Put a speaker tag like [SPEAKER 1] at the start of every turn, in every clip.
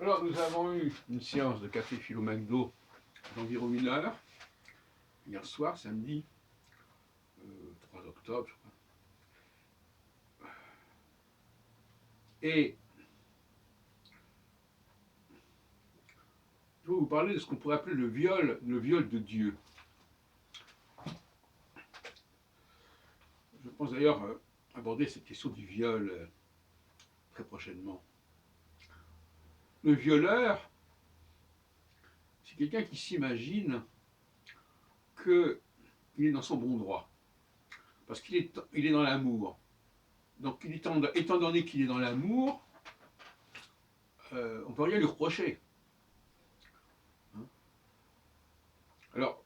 [SPEAKER 1] Alors, nous avons eu une séance de café philo McDo d'environ 1 heure, hier soir, samedi 3 octobre, je crois. Et je vais vous parler de ce qu'on pourrait appeler le viol de Dieu. Je pense d'ailleurs aborder cette question du viol très prochainement. Le violeur, c'est quelqu'un qui s'imagine qu'il est dans son bon droit, parce qu'il est dans l'amour. Donc, étant donné qu'il est dans l'amour, on ne peut rien lui reprocher. Alors,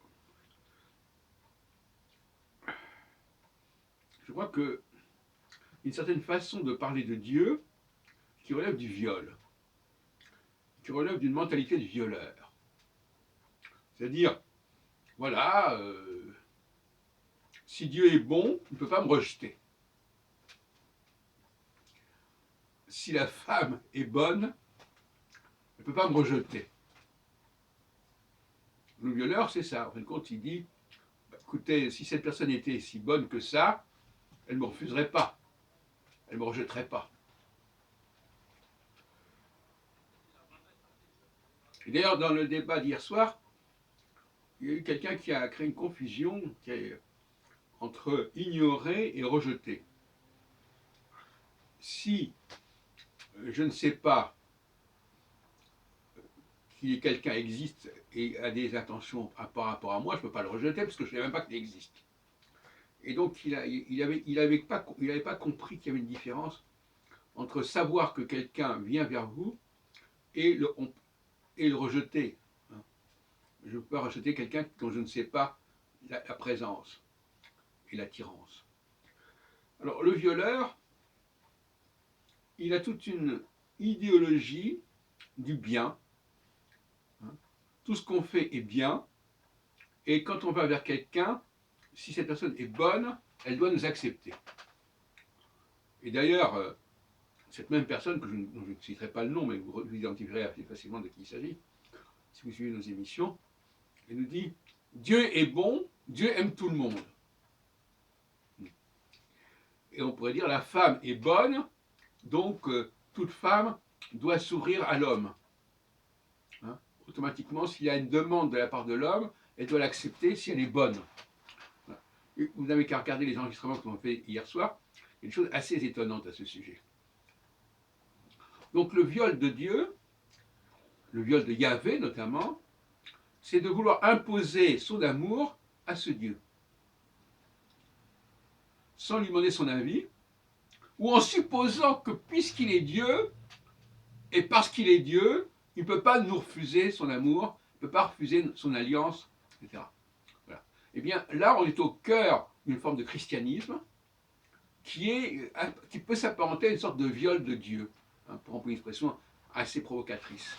[SPEAKER 1] je crois qu'il y a une certaine façon de parler de Dieu qui relève du viol, qui relève d'une mentalité de violeur. C'est-à-dire, voilà, si Dieu est bon, il ne peut pas me rejeter. Si la femme est bonne, elle ne peut pas me rejeter. Le violeur, c'est ça. En fin de compte, il dit, écoutez, si cette personne était si bonne que ça, elle ne me refuserait pas, elle ne me rejetterait pas. Et d'ailleurs, dans le débat d'hier soir, il y a eu quelqu'un qui a créé une confusion entre ignorer et rejeter. Si je ne sais pas que quelqu'un existe et a des intentions par rapport à moi, je ne peux pas le rejeter parce que je ne sais même pas qu'il existe. Et donc il n'avait pas compris qu'il y avait une différence entre savoir que quelqu'un vient vers vous et le rejeter. Je ne peux pas rejeter quelqu'un dont je ne sais pas la présence et l'attirance. Alors le violeur, il a toute une idéologie du bien. Tout ce qu'on fait est bien, et quand on va vers quelqu'un, si cette personne est bonne, elle doit nous accepter. Et d'ailleurs, cette même personne, dont je ne citerai pas le nom, mais vous identifierez assez facilement de qui il s'agit, si vous suivez nos émissions, elle nous dit « Dieu est bon, Dieu aime tout le monde ». Et on pourrait dire « La femme est bonne, donc toute femme doit s'ouvrir à l'homme ». Automatiquement, s'il y a une demande de la part de l'homme, elle doit l'accepter si elle est bonne. Et vous n'avez qu'à regarder les enregistrements que l'on a fait hier soir, il y a une chose assez étonnante à ce sujet. Donc le viol de Dieu, le viol de Yahvé notamment, c'est de vouloir imposer son amour à ce Dieu, sans lui demander son avis, ou en supposant que puisqu'il est Dieu, et parce qu'il est Dieu, il ne peut pas nous refuser son amour, il ne peut pas refuser son alliance, etc. Voilà. Eh bien là, on est au cœur d'une forme de christianisme qui peut s'apparenter à une sorte de viol de Dieu, pour employer une expression assez provocatrice.